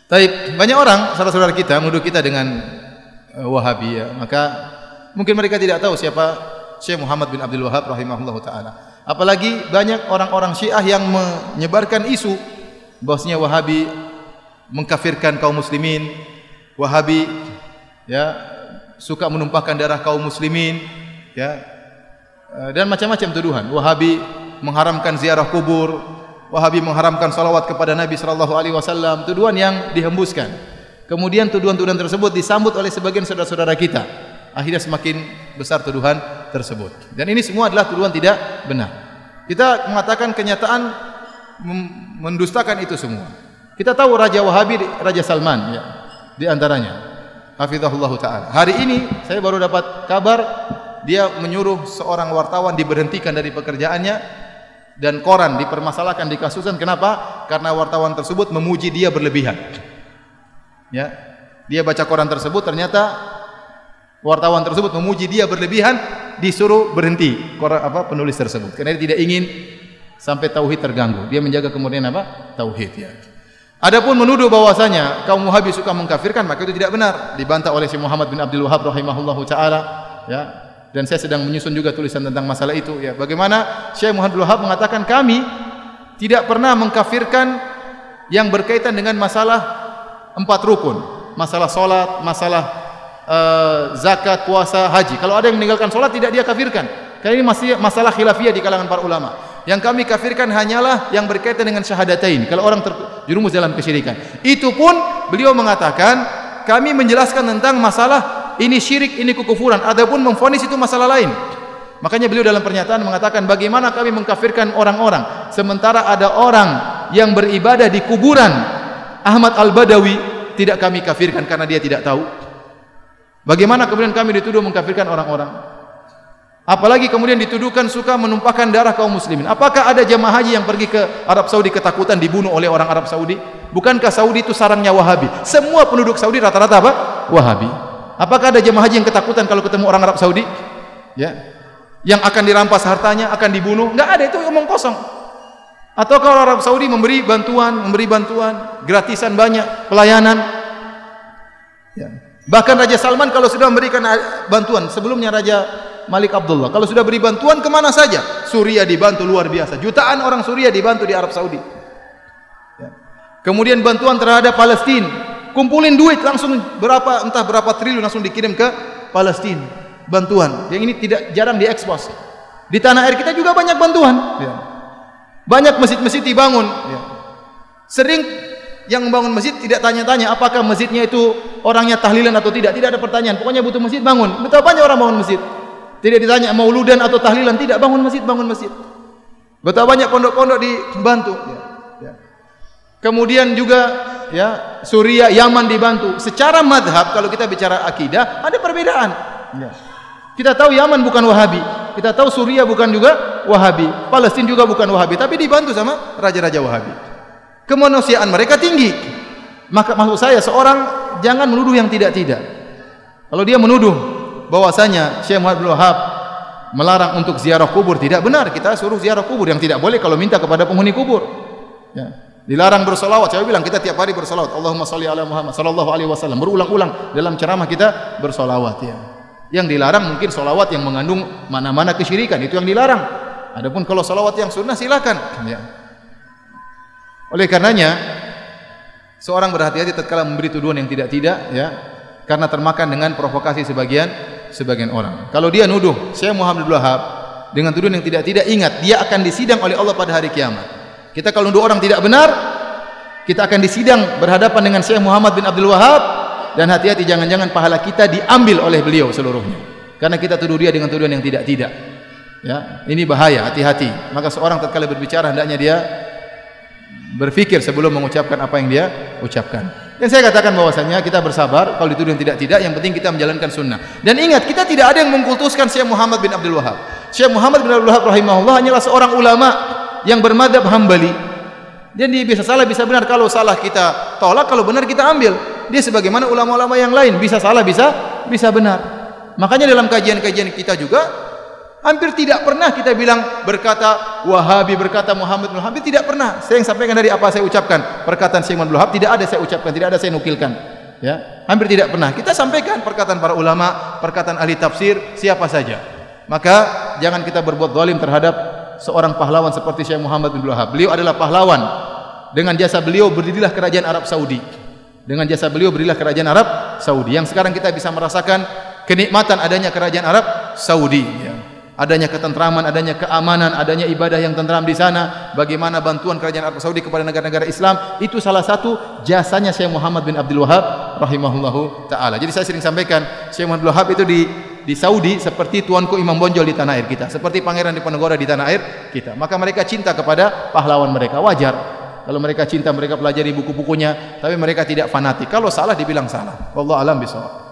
Baik, banyak orang saudara-saudara kita menuduh kita dengan Wahabi, ya. Maka mungkin mereka tidak tahu siapa Syekh Muhammad bin Abdul Wahab rahimahullahu taala. Apalagi banyak orang-orang Syiah yang menyebarkan isu bahwasanya Wahabi mengkafirkan kaum muslimin, Wahabi ya suka menumpahkan darah kaum muslimin, ya. Dan macam-macam tuduhan. Wahabi mengharamkan ziarah kubur, Wahabi mengharamkan salawat kepada Nabi sallallahu alaihi wasallam, tuduhan yang dihembuskan. Kemudian tuduhan-tuduhan tersebut disambut oleh sebagian saudara-saudara kita. Akhirnya semakin besar tuduhan tersebut. Dan ini semua adalah tuduhan tidak benar. Kita mengatakan kenyataan mendustakan itu semua. Kita tahu Raja Wahabi, Raja Salman, ya, di antaranya. Hafizahullah taala. Hari ini saya baru dapat kabar dia menyuruh seorang wartawan diberhentikan dari pekerjaannya. Dan koran dipermasalahkan, dikasuskan. Kenapa? Karena wartawan tersebut memuji dia berlebihan. Ya, dia baca koran tersebut, ternyata wartawan tersebut memuji dia berlebihan, disuruh berhenti penulis tersebut. Karena dia tidak ingin sampai tauhid terganggu. Dia menjaga kemudian tauhid. Ya. Adapun menuduh bahwasanya kaum Wahabi suka mengkafirkan, maka itu tidak benar. Dibantah oleh Syekh Muhammad bin Abdul Wahab rahimahullahu taala. Ya. Dan saya sedang menyusun juga tulisan tentang masalah itu, ya. Bagaimana Syekh Muhammad bin Wahab mengatakan kami tidak pernah mengkafirkan yang berkaitan dengan masalah 4 rukun, masalah salat, masalah zakat, puasa, haji. Kalau ada yang meninggalkan salat tidak dia kafirkan. Karena ini masih masalah khilafiyah di kalangan para ulama. Yang kami kafirkan hanyalah yang berkaitan dengan syahadatain. Kalau orang terjerumus dalam kesyirikan. Itu pun beliau mengatakan kami menjelaskan tentang masalah ini syirik, ini kekufuran. Adapun memvonis itu masalah lain. Makanya beliau dalam pernyataan mengatakan bagaimana kami mengkafirkan orang-orang sementara ada orang yang beribadah di kuburan Ahmad Al-Badawi tidak kami kafirkan karena dia tidak tahu. Bagaimana kemudian kami dituduh mengkafirkan orang-orang? Apalagi kemudian dituduhkan suka menumpahkan darah kaum muslimin. Apakah ada jemaah haji yang pergi ke Arab Saudi ketakutan dibunuh oleh orang Arab Saudi? Bukankah Saudi itu sarangnya Wahabi? Semua penduduk Saudi rata-rata Wahabi. Apakah ada jemaah haji yang ketakutan kalau ketemu orang Arab Saudi? Ya. Yang akan dirampas hartanya, akan dibunuh? Enggak ada, itu omong kosong. Atau kalau Arab Saudi memberi bantuan gratisan banyak, pelayanan. Ya. Bahkan Raja Salman kalau sudah memberikan bantuan, sebelumnya Raja Malik Abdullah, kalau sudah beri bantuan kemana saja? Suriah dibantu luar biasa. Jutaan orang Suriah dibantu di Arab Saudi. Ya. Kemudian bantuan terhadap Palestina. Kumpulin duit langsung entah berapa triliun langsung dikirim ke Palestina. Bantuan. Yang ini jarang diekspos. Di tanah air kita juga banyak bantuan. Ya. Banyak masjid-masjid dibangun. Ya. Sering yang membangun masjid tidak tanya-tanya apakah masjidnya itu orangnya tahlilan atau tidak. Tidak ada pertanyaan. Pokoknya butuh masjid bangun. Betapa banyak orang bangun masjid. Tidak ditanya mauludan atau tahlilan. Tidak, bangun masjid. Betapa banyak pondok-pondok dibantu. Ya. Ya. Kemudian juga ya Suriah, Yaman dibantu. Secara madhab kalau kita bicara akidah ada perbedaan. Ya. Kita tahu Yaman bukan Wahabi, kita tahu Suriah bukan juga Wahabi, Palestina juga bukan Wahabi, tapi dibantu sama raja-raja Wahabi. Kemanusiaan mereka tinggi. Maka maksud saya seorang jangan menuduh yang tidak-tidak. Kalau dia menuduh bahwasanya Syekh Muhammad bin Wahab melarang untuk ziarah kubur, tidak benar. Kita suruh ziarah kubur. Yang tidak boleh kalau minta kepada penghuni kubur. Ya. Dilarang bersolawat. Saya bilang kita tiap hari bersolawat. Allahumma sholli ala Muhammad sallallahu alaihi wasallam. Berulang-ulang dalam ceramah kita bersolawat. Ya. Yang dilarang mungkin solawat yang mengandung mana-mana kesyirikan. Itu yang dilarang. Adapun kalau solawat yang sunnah silakan. Ya. Oleh karenanya seorang berhati-hati tatkala memberi tuduhan yang tidak-tidak, ya, karena termakan dengan provokasi sebagian orang. Kalau dia nuduh Syekh Muhammad bin Wahab dengan tuduhan yang tidak-tidak, ingat dia akan disidang oleh Allah pada hari kiamat. Kita kalau nuduh orang tidak benar, kita akan disidang berhadapan dengan Syekh Muhammad bin Abdul Wahab, dan hati-hati jangan-jangan pahala kita diambil oleh beliau seluruhnya. Karena kita tuduh dia dengan tuduhan yang tidak-tidak. Ya, ini bahaya, hati-hati. Maka seorang tatkala berbicara hendaknya dia berpikir sebelum mengucapkan apa yang dia ucapkan. Dan saya katakan bahwasanya kita bersabar kalau dituduh yang tidak-tidak, yang penting kita menjalankan sunnah. Dan ingat, kita tidak ada yang mengkultuskan Syekh Muhammad bin Abdul Wahab. Syekh Muhammad bin Abdul Wahab rahimahullah hanyalah seorang ulama yang bermadzhab Hambali. Dan dia bisa salah, bisa benar. Kalau salah kita tolak, kalau benar kita ambil. Dia sebagaimana ulama-ulama yang lain, bisa salah, bisa benar. Makanya dalam kajian-kajian kita juga Hampir tidak pernah kita bilang berkata Wahabi, berkata Muhammad bin Wahabi, tidak pernah. Saya yang sampaikan dari apa saya ucapkan. Perkataan Syekh Muhammad bin Wahab tidak ada saya ucapkan, tidak ada saya nukilkan. Ya, hampir tidak pernah. Kita sampaikan perkataan para ulama, perkataan ahli tafsir, siapa saja. Maka jangan kita berbuat zalim terhadap seorang pahlawan seperti Syekh Muhammad bin Wahab. Beliau adalah pahlawan. Dengan jasa beliau berdirilah kerajaan Arab Saudi. Dengan jasa beliau berdirilah kerajaan Arab Saudi. Yang sekarang kita bisa merasakan kenikmatan adanya kerajaan Arab Saudi. Ya. Adanya ketentraman, adanya keamanan, adanya ibadah yang tentram di sana. Bagaimana bantuan kerajaan Arab Saudi kepada negara-negara Islam, itu salah satu jasanya Syekh Muhammad bin Abdul Wahab rahimahullahu taala. Jadi saya sering sampaikan, Syekh Muhammad bin Wahab itu di Saudi seperti tuanku Imam Bonjol di tanah air kita, seperti Pangeran Diponegoro di tanah air kita. Maka mereka cinta kepada pahlawan mereka, wajar. Kalau mereka cinta, mereka pelajari buku-bukunya, tapi mereka tidak fanatik. Kalau salah dibilang salah. Wallahu alam bishawab.